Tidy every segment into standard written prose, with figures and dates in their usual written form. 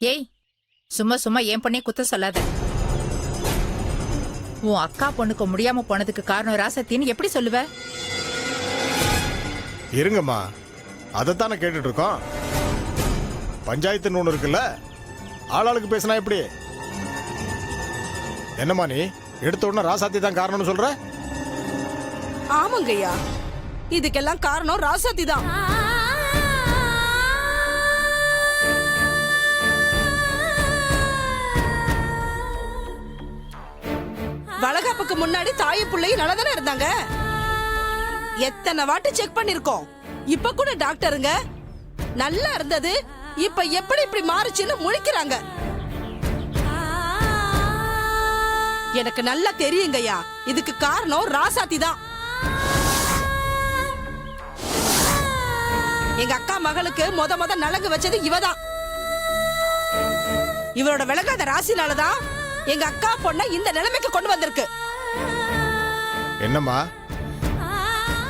ஏய், சும்மா சும்மா என் பொண்ணே குத்த சொல்லாத. உன் அக்கா பொண்ணுக்கு முடியாம போனதுக்கு காரணம் ராசத்தின்னு எப்படி சொல்லுவ? இருங்கம்மா, அதைத்தானே கேட்டுட்டு இருக்கோம். பஞ்சாயத்துன்னு ஒண்ணு இருக்குல்ல, ஆளாளுக்கு பேசினா எப்படி? என்னம்மா நீ எடுத்த உடனே ராசாத்தி தான் காரணம்னு சொல்ற? ஆமாங்கய்யா, இதுக்கெல்லாம் காரணம் ராசாத்தி தான். வளகாப்புக்கு முன்னாடி தாய் பிள்ளையும் நல்லா தானே இருந்தாங்க. எத்தனை வாட்டி செக் பண்ணிருக்கோம். இப்ப கூட டாக்டருங்க நல்லா இருந்தது, இப்ப எப்படி இப்படி மாறுச்சுன்னு முழிக்கிறாங்க. எனக்கு நல்லா தெரியுங்கய்யா, இதுக்கு காரணம் ராசாத்தி தான். எங்க அக்கா மகளுக்கு முத நலங்கு வச்சது இவதான். இவரோட விளங்காத ராசினாலதான் எங்க அக்கா பொண்ண இந்த நிலைமைக்கு கொண்டு வந்திருக்கு. என்னம்மா,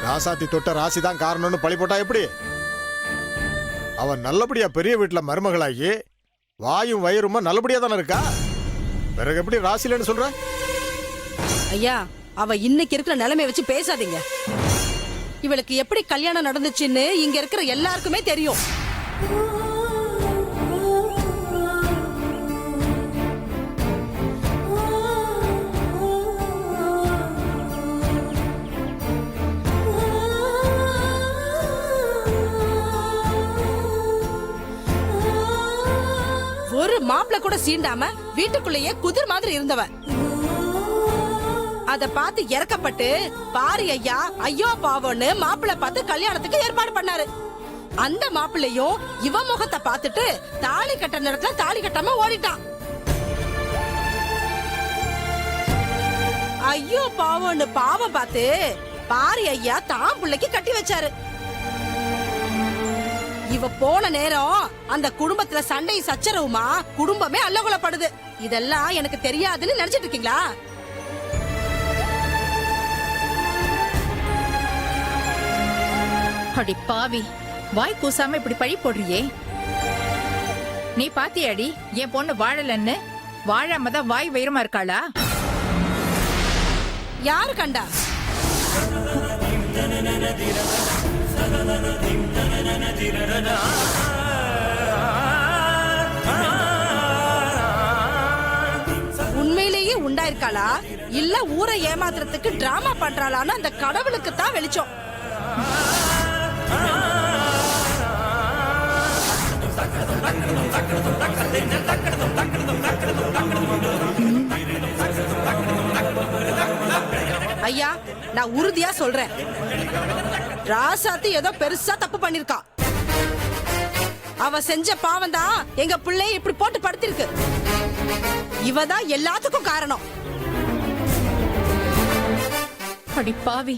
ராசாத்தி தொட்ட ராசி தான் காரணம்னு பழி போட்டா எப்படி? அவன் நல்லபடியா பெரிய வீட்டுல மருமகளாகி வாயும் வயிறுமா நல்லபடியா தானே இருக்கா. பிறகு எப்படி ராசிலன்னு சொல்ற? ஐயா, அவ இன்னைக்கு இருக்கிற நிலைமை வச்சு பேசாதீங்க. இவளுக்கு எப்படி கல்யாணம் நடந்துச்சுன்னு இங்க இருக்கிற எல்லாருக்குமே தெரியும். ஒரு மாப்பிள்ள கூட சீண்டாம வீட்டுக்குள்ளேயே குதிர் மாதிரி இருந்தவன். அத பார்த்து இறக்கப்பட்டு பாரி ஐயா ஐயோ பாவம்னு மாப்பிள்ள பார்த்து கல்யாணத்துக்கு ஏற்பாடு பண்ணாரு. அந்த மாப்பிள்ளையும் இவ முகத்தை பார்த்துட்டு தாலி கட்ட நேரத்துல தாலி கட்டாம ஓடிட்டான். ஐயோ பாவம்னு பாவம் பார்த்து பாரி ஐயா தான் பிள்ளைக்கு கட்டி வச்சாரு. இவ போன நேரம் அந்த குடும்பத்துல சண்டை சச்சரவுமா குடும்பமே அல்லகொலப்படுது. இதெல்லாம் எனக்கு தெரியாதுன்னு நினைச்சிட்டு இருக்கீங்களா? அடி பாவி, வாய் கூசாம இப்படி பழி போடுறியே. நீ பாத்தியாடி என் பொண்ணு வாழலன்னு? வாழாம தான் வாய் வயிறுமா இருக்காளா? யாரு கண்டா? உண்மையிலேயே உண்டாயிருக்காளா இல்ல ஊரை ஏமாத்துறதுக்கு டிராமா பண்றாளான்னு அந்த கடவுளுக்கு தான் வெளிச்சம். ஐயா, நான் உறுதியா சொல்றேன், ராசாத்தி ஏதோ பெருசா தப்பு பண்ணிருக்கா. அவ செஞ்ச பாவம் தான் எங்க பிள்ளைய இப்படி போட்டு படுத்திருக்கு. இவதான் எல்லாத்துக்கும் காரணம். அடி பாவி,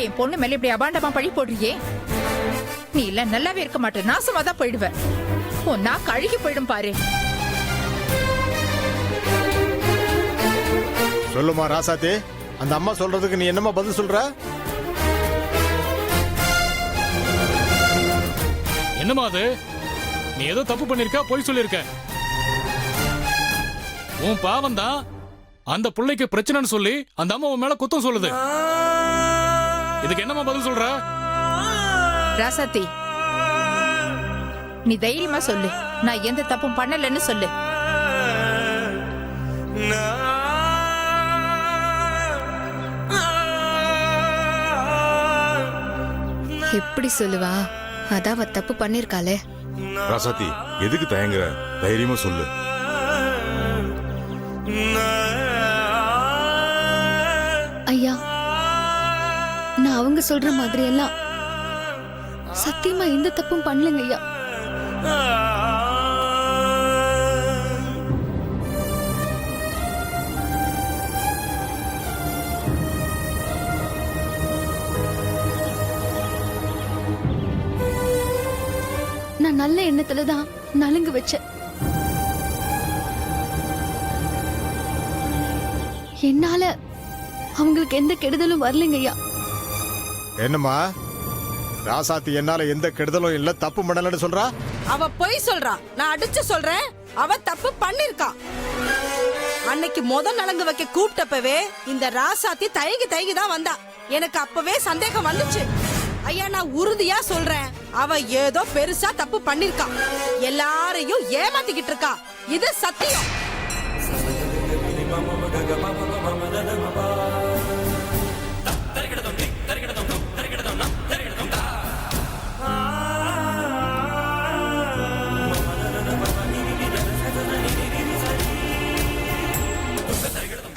என் பொண்ணு மேல இப்படி அபாண்டமா பழி போடுறியே. நீ இல்ல நல்லாவே இருக்க மாட்டே, நாசமா தான் போயிடுவ. உன் நாக்கு அழுகி போயிடும் பாரு. சொல்லுமா ராசாத்தி, அந்த அம்மா சொல்றதுக்கு நீ என்னமா பதில் சொல்ற? என்னமா அது? நீ ஏதோ தப்பு பண்ணிருக்க, போய் சொல்லிருக்க. உன் பாவம் தான் அந்த பிள்ளைக்கு பிரச்சனைன்னு சொல்லி அந்த அம்மா உன் மேல குத்தம் சொல்லுது. இதுக்கு என்னமா பதில் சொல்ற? ராசாத்தி, நீ தைரியமா சொல்லு, நான் எந்த தப்பும் பண்ணலன்னு சொல்லு. எப்படி சொல்லுவா? அதான் அவ தப்பு பண்ணிருக்காளே. ராசாத்தி, எதுக்கு தயங்குற? தைரியமா சொல்லு. ஐயா, நான் அவங்க சொல்ற மாதிரி எல்லாம் சத்தியமா எந்த தப்பும் பண்ணலங்க ஐயா. நான் நல்ல எண்ணத்துலதான் நலுங்கு வச்சேன். என்னால அவங்களுக்கு எந்த கெடுதலும் வரலைங்க ஐயா. என்னம்மா, ராசாத்தி என்னால எந்த கெடுதலும் இல்ல, தப்பு பண்ணலன்னு சொல்றா? அவ பொய் சொல்றா. நான் அடிச்சு சொல்றேன், அவ தப்பு பண்ணிருக்கா. அன்னைக்கு நலங்கு வைக்க கூப்பிட்டப்பவே இந்த ராசாத்தி தயங்கி தான் வந்தா. எனக்கு அப்பவே சந்தேகம் வந்துச்சு. ஐயா, நான் உறுதியா சொல்றேன், அவ ஏதோ பெருசா தப்பு பண்ணிருக்கா. எல்லாரையும் ஏமாத்திக்கிட்டு இருக்கா. இது சத்தியம்.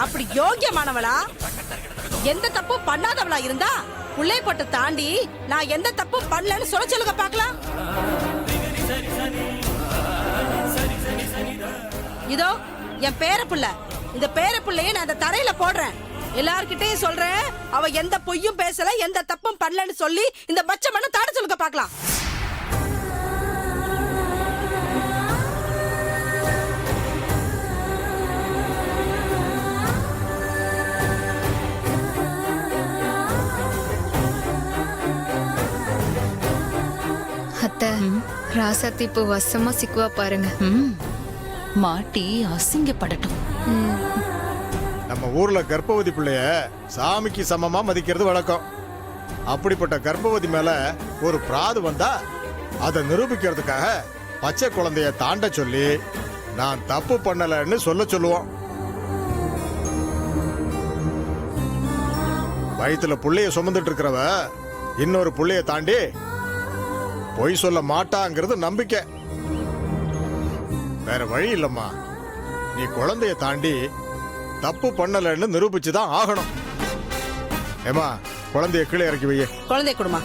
அப்படி யோகியமானவளா, எந்த தப்பும் பண்ணாதவளா இருந்தா புள்ளை போட்டு தாண்டி நான் எந்த தப்பும் பண்ணலன்னு சொல்ல சொல்லுங்க பாக்கலாம். இதோ என் பேரப்புள்ள, இந்த பேரப்புள்ளைய நான் அந்த தரையில போடுறேன். எல்லார்கிட்டயும் சொல்றேன், அவ எந்த பொய்யும் பேசல, எந்த தப்பும் பண்ணலன்னு சொல்லி இந்த பச்சை மண்ணை தாட சொல்லுங்க பாக்கலாம். அத்தை, ராசாத்தி இப்போ வசமா சிக்குவா பாருங்க. மாட்டி அசிங்கப்படட்டும். நம்ம ஊர்ல கர்ப்பவதி பிள்ளைய சாமிக்கு சமமா மதிக்கிறது வழக்கம். அப்படிப்பட்ட கர்ப்பவதி மேல ஒரு பிராது வந்தா அதை நிரூபிக்கிறதுக்காக பச்சை குழந்தைய தாண்ட சொல்லி நான் தப்பு பண்ணலன்னு சொல்லுவோம். வயித்துல புள்ளைய சுமந்துட்டு இருக்கிறவ இன்னொரு புள்ளைய தாண்டி பொய் சொல்ல மாட்டாங்கிறது நம்பிக்கை. வேற வழி இல்லம்மா, நீ குழந்தைய தாண்டி தப்பு பண்ணலன்னு நிரூபிச்சுதான் ஆகணும். ஏமா, குழந்தைய கீழே இறக்கி வை. குழந்தை கொடுமா.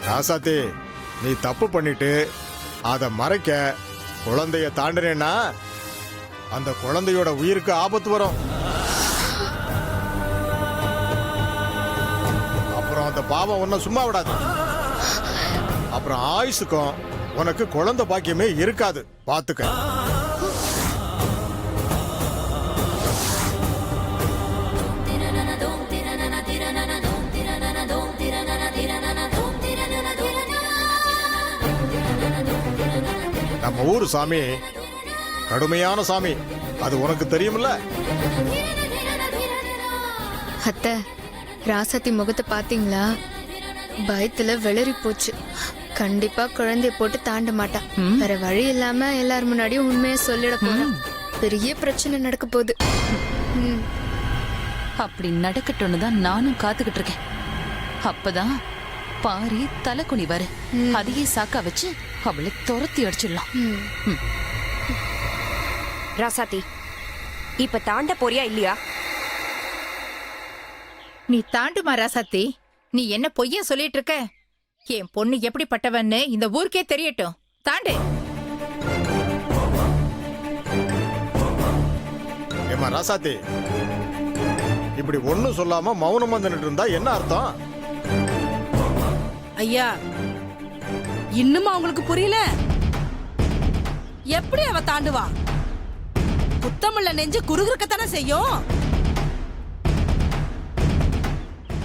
ராசாத்தி, நீ தப்பு பண்ணிட்டு அதை மறைக்க குழந்தைய தாண்டினேன்னா அந்த குழந்தையோட உயிருக்கு ஆபத்து வரும். அப்புறம் அந்த பாவம் உன்னை சும்மா விடாது. அப்புறம் ஆயுசுக்கும் உனக்கு குழந்தை பாக்கியமே இருக்காது. பாத்துக்க. நம்ம ஊரு சாமி கடுமையான சாமி, அது உனக்கு தெரியுமில்ல? அத்தை, ராசாத்தி முகத்தை பாத்தீங்களா? பயத்துல வெளிரி போச்சு. கண்டிப்பா குழந்தைய போட்டு தாண்ட மாட்டா. வேற வழி இல்லாம எல்லாரும் முன்னாடியும் உண்மையை சொல்லிட போறோம். பெரிய பிரச்சனை நடக்க போகுது. அப்படி நடக்கட்டும்னு தான் நானும் காத்துக்கிட்டு இருக்கேன். அப்பதான் பாரி தலை குனிவாரு. அதையே சாக்கா வச்சு அவளை துரத்தி அடிச்சிடலாம். ராசாத்தி, இப்ப தாண்ட போறியா இல்லையா? நீ தாண்டுமா ராசாத்தி. நீ என்ன பொய்யா சொல்லிட்டு இருக்க? என் பொண்ணு எப்படிப்பட்டவன்னு இந்த ஊருக்கே தெரியட்டும். தாண்டு. ஏமா ராசாத்தி, இப்படி ஒண்ணும் சொல்லாம மௌனமா நின்னுட்டு இருந்தா என்ன அர்த்தம்? ஐயா, இன்னுமா உங்களுக்கு புரியல? எப்படி அவ தாண்டுவா? குத்தமுள்ள நெஞ்சு குறுகுறுக்கத்தானே செய்யும்.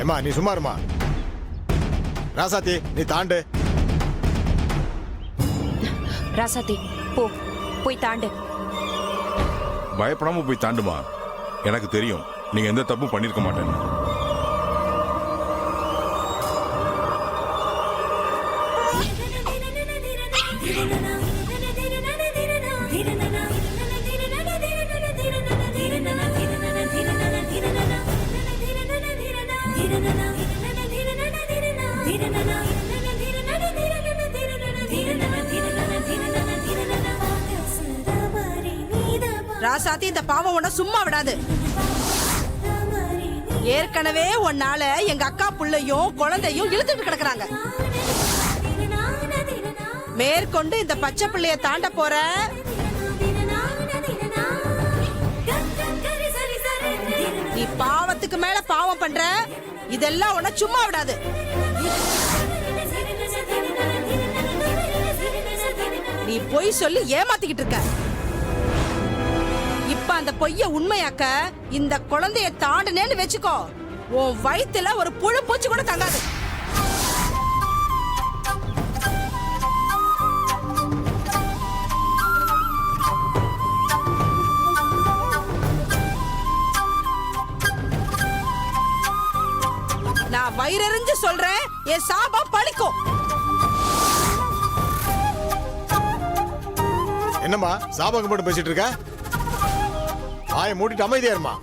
ஏமா, நீ சும்மா இருமா. ராசாத்தி, நீ தாண்டு. ராசாத்தி, போ, போய் தாண்டு. பயப்படாம போய் தாண்டுமா. எனக்கு தெரியும் நீங்க எந்த தப்பும் பண்ணிருக்க மாட்டேன்னு. ராசாத்தி, இந்த பாவம் உன்னை சும்மா விடாது. ஏற்கனவே உன்னால எங்க அக்கா புள்ளையும் குழந்தையும் இழுத்துட்டு கிடக்குறாங்க. மேற்கொண்டு இந்த பச்சை பிள்ளைய தாண்ட போற நீ பாவத்துக்கு மேல பாவம் பண்ற. இதெல்லாம் உன்னை சும்மா விடாது. நீ பொய் சொல்லி ஏமாத்திக்கிட்டு இருக்க. இப்ப அந்த பொய்ய உண்மையாக்க இந்த குழந்தைய தாண்டுனேன்னு வெச்சுக்கோ, உன் வயித்துல ஒரு புழு பூச்சி கூட தங்காது. நான் வயிறறிஞ்சு சொல்றேன், என் சாபம் பழிக்கும். என்னம்மா சாபங்க மட்டும் பேசிட்டு இருக்க? வாயை மூடிட்டு அமைதியா இருமா.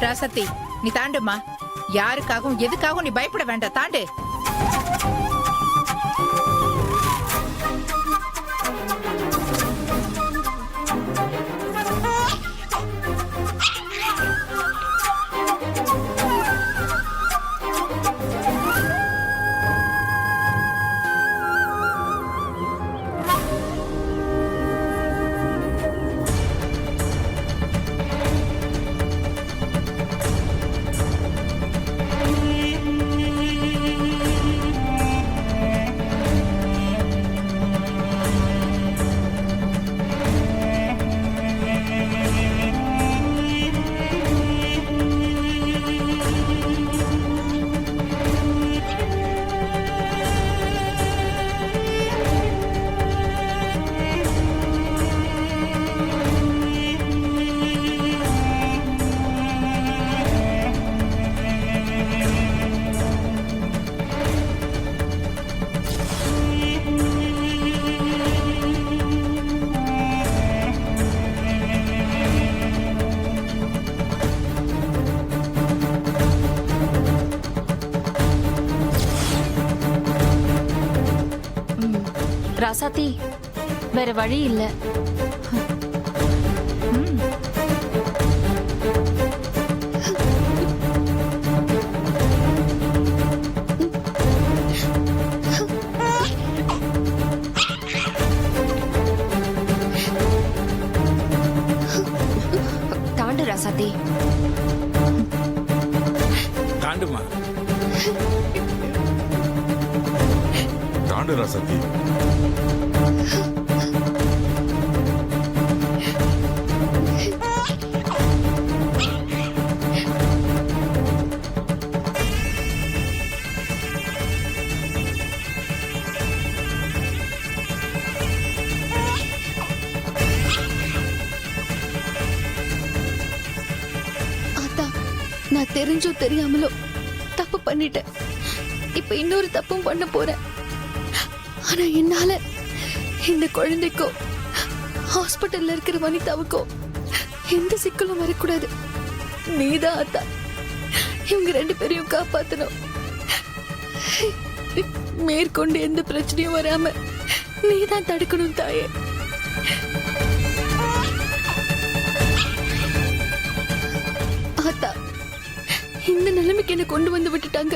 ராசத்தி, நீ தாண்டுமா. யாருக்காகவும் எதுக்காகவும் நீ பயப்பட வேண்டாம், தாண்டு. ராசாத்தி, வேற வழி இல்ல. தாண்டு ராசாத்தி. தாண்டுமா. தாண்டு ராசாத்தி. நான் தெரிஞ்சோ தெரியாமலோ தப்பு பண்ணிட்டேன். இப்ப இன்னொரு தப்பும் பண்ண போறேன். ஆனா என்னால இந்த குழந்தைக்கோ ஹாஸ்பிட்டல்ல இருக்கிற வனிதாவுக்கோ எந்த சிக்கலும் வரக்கூடாது. நீதான் ஆத்தா இவங்க 2 பேரையும் காப்பாத்தணும். மேற்கொண்டு எந்த பிரச்சனையும் வராம நீதான் தடுக்கணும் தாயே. ஆத்தா, இந்த நிலைமைக்கு என்ன கொண்டு வந்து விட்டுட்டாங்க.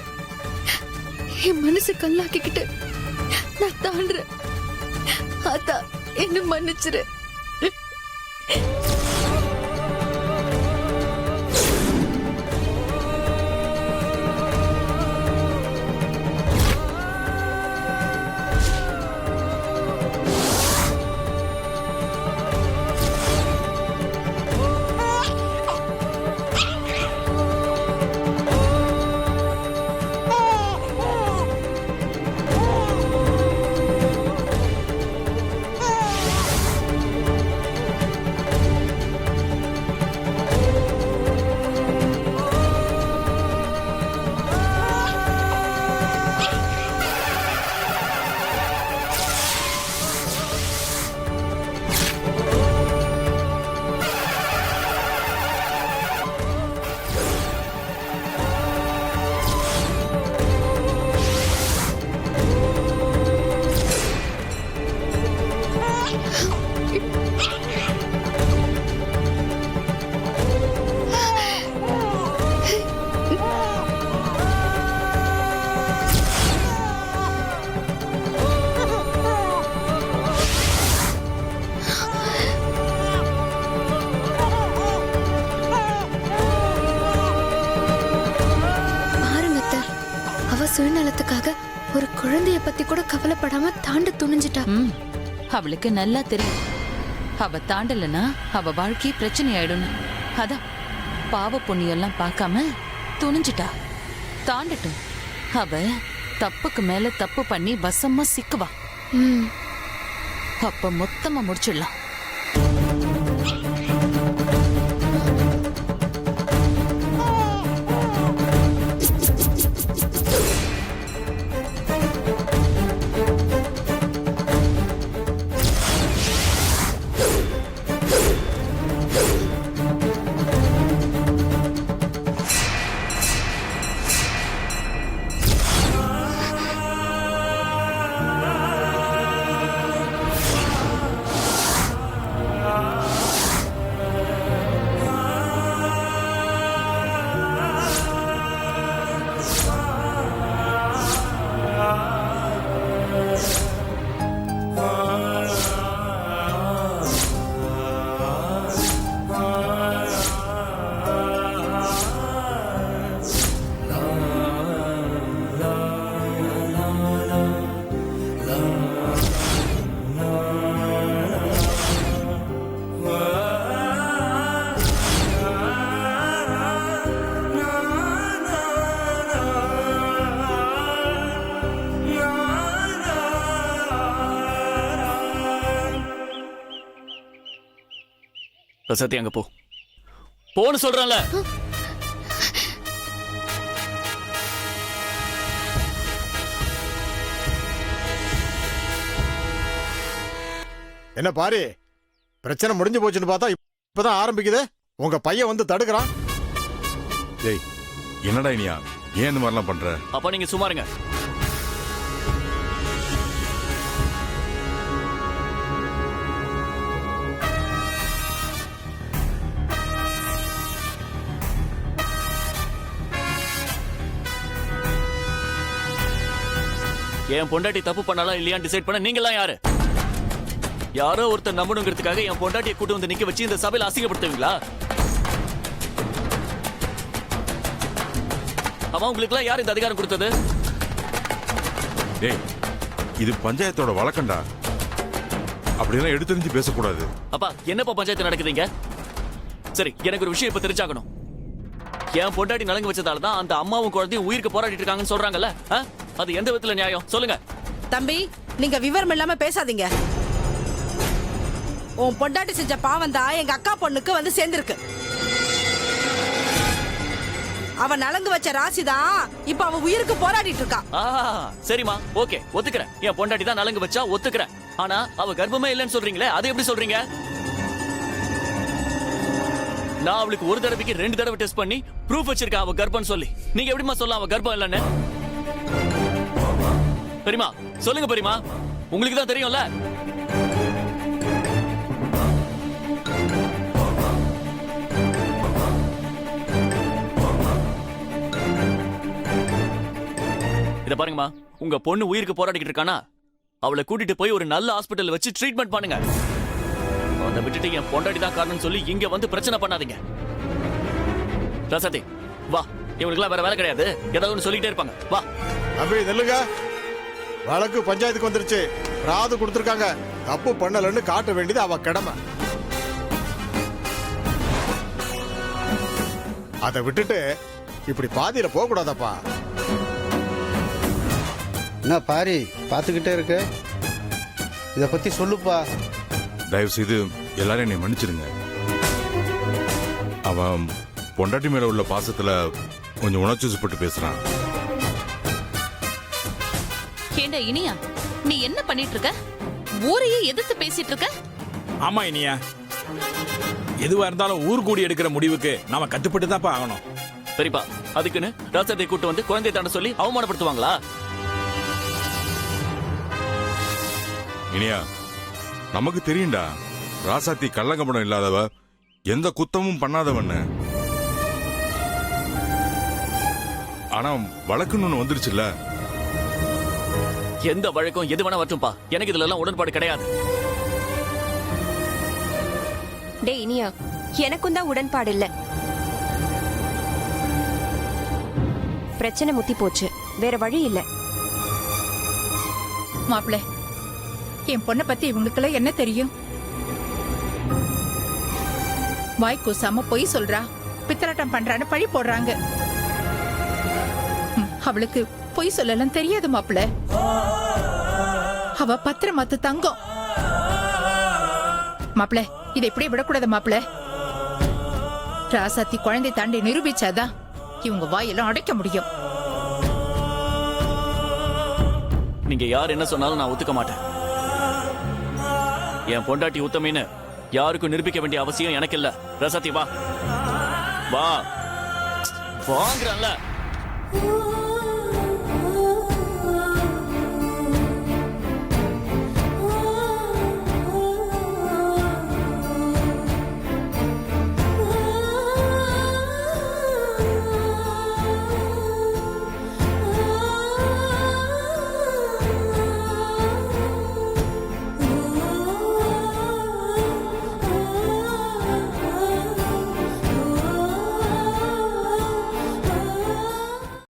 என் மனசு கல்லாக்கிக்கிட்டு நான் தாண்டுறேன். ஆத்தா, என்ன மன்னிச்சிரு. குழந்தைய பத்தி கூட கவலைப்படாம தாண்ட துணிஞ்சிட்டா. அவளுக்கு நல்லா தெரியும் அவ தாண்டலனா அவ வாழ்க்கையே பிரச்சனை ஆயிடும். அதான் பாவ புண்ணியெல்லாம் பார்க்காம துணிஞ்சிட்டா. தாண்டட்டும். அவ தப்புக்கு மேல தப்பு பண்ணி வசமா சிக்குவா. ம். அப்ப மொத்தமா முடிச்சிடலாம். சத்தி அங்க போ போன்னு சொல்றேன்ல. என்ன பாரு, பிரச்சனை முடிஞ்சு போச்சுன்னு பார்த்தா இப்பதான் ஆரம்பிக்குது. உங்க பையன் வந்து தடுக்கிறான். டேய் என்னடா இனியா, ஏன் இந்த மாதிரிலாம் பண்ற? அப்ப நீங்க சும்மா இருங்க. என் பொண்டாட்டி தப்பு பண்ணாலும் இல்லையான்னு டிசைட் பண்ண நீங்களாம் யாரு? யாரோ ஒருத்தர் நம்பணுங்கிறதுக்காக என் பொண்டாட்டியை கூட்டு வந்து நிக்க வச்சு இந்த சபையில அசிங்கப்படுத்துவீங்களா? அவன் உங்களுக்கு எல்லாம் யார் இந்த அதிகாரம் கொடுத்தது? டேய் இது பஞ்சாயத்தோட வழக்கண்டா, அப்படியெல்லாம் எடுத்தறிஞ்சு பேசக்கூடாது. அப்பா என்னப்பா பஞ்சாயத்து நடக்குதுங்க? சரி, எனக்கு ஒரு விஷயம் இப்ப தெரிஞ்சாகணும். என் பொண்டாட்டி நலங்கு வச்சதால தான் அந்த அம்மாவும் குழந்தையும் உயிருக்கு போராடிட்டு இருக்காங்கன்னு சொல்றாங்கல்ல, அது எந்த விதத்துல நியாயம் சொல்லுங்க? தம்பி, நீங்க விவரம் இல்லாம பேசாதீங்க. உன் பொண்டாட்டி செஞ்ச பாவம் தான் எங்க அக்கா பொண்ணுக்கு வந்து சேர்ந்திருக்கு. அவ நலங்கு வச்ச ராசிதான் இப்ப அவ உயிருக்கு போராடிட்டு இருக்கா. சரிமா, ஓகே, ஒத்துக்கிறேன். என் பொண்டாட்டி தான் நலங்கு வச்சா ஒத்துக்கிறேன். ஆனா அவ கர்ப்பமே இல்லைன்னு சொல்றீங்களே, அது எப்படி சொல்றீங்க? நான் அவளுக்கு ஒரு தடவைக்கு 2 தடவை டெஸ்ட் பண்ணி ப்ரூஃப் வச்சிருக்கேன் அவ கர்ப்பம் சொல்லி. நீங்க எப்படிமா சொல்லலாம் அவ கர்ப்பம் இல்லைன்னு? பெரியமா சொல்லுங்க பெரியமா, உங்களுக்கு தான் தெரியும்ல. இத பாருங்கம்மா, உங்க பொண்ணு உயிருக்கு போராடிக்கிட்டு இருக்கானா, அவளை கூட்டிட்டு போய் ஒரு நல்ல ஹாஸ்பிட்டல் வச்சு ட்ரீட்மெண்ட் பண்ணுங்க. அதை விட்டுட்டு என் பொண்டாட்டி தான் காரணம் சொல்லி இங்க வந்து பிரச்சனை பண்ணாதீங்க. ராசாத்தி வா, இவங்களுக்குலாம் வேற வேலை கிடையாது, ஏதாவது ஒன்று சொல்லிட்டே இருப்பாங்க. வா தம்பி நெல்லுங்க, வழக்கு பஞ்சாயத்துக்கு வந்துருச்சு. ராது கொடுத்துருக்காங்க. தப்பு பண்ணலன்னு காட்ட வேண்டியது அவ கடமை. அதை விட்டுட்டு இப்படி பாதியில போக கூடாதப்பா. என்ன பாரி பார்த்துக்கிட்டே இருக்க, இத பத்தி சொல்லுப்பா. தயவு செய்து எல்லாரும் என்னை மன்னிச்சிடுங்க. அவன் பொண்டாட்டி மேல உள்ள பாசத்துல கொஞ்சம் உணர்ச்சிப்பட்டு பேசுறான். ஏண்டா இனியா, நீ என்ன பண்ணிட்டு இருக்க? ஊரையே எதிர்த்து பேசிட்டு இருக்க? ஆமா இனியா, எதுவா இருந்தாலும் ஊர் கூடி எடுக்கிற முடிவுக்கு நாம கட்டுப்பட்டு தான்ப்பா ஆகணும். சரிப்பா, அதுக்குன்னு ராசாத்தை கூட்டு வந்து குழந்தையை தாண்ட சொல்லி அவமானப்படுத்துவாங்களா? இனியா, நமக்கு தெரியும்டா, ராசாத்தி கள்ளங்கபடம் இல்லாதவ, எந்த குத்தமும் பண்ணாதவன்னு. ஆனா வழக்குன்னு ஒண்ணு வந்துருச்சுல்ல. எந்த வழக்கம் எது வேணா வரட்டும்பா, எனக்கு இதுல எல்லாம் உடன்பாடு கிடையாது. டே இனியா, எனக்கும் தான் உடன்பாடு இல்ல. பிரச்சனை முத்தி போச்சு, வேற வழி இல்ல. மாப்பிள என் பொண்ணை பத்தி இவங்களுக்கெல்லாம் என்ன தெரியும்? வாய் கூசாம பொய் சொல்றா, பித்தலாட்டம் பண்றான்னு பழி போடுறாங்க. அவளுக்கு பொய் சொல்லலாம் தெரியாது மாப்பிள. அவ பத்திரமாத்து தங்கம். மாப்பிள இதை இப்படியே விடக்கூடாது மாப்பிள. ராசாத்தி குழந்தை தாண்டி நிரூபிச்சாதான் இவங்க வாயெல்லாம் அடைக்க முடியும். நீங்க யார் என்ன சொன்னாலும் நான் ஒத்துக்க மாட்டேன். என் பொண்டாட்டி உத்தமின்னு யாருக்கும் நிரூபிக்க வேண்டிய அவசியம் எனக்கு இல்ல. ரசாத்தி வா வா வாங்குறல்ல.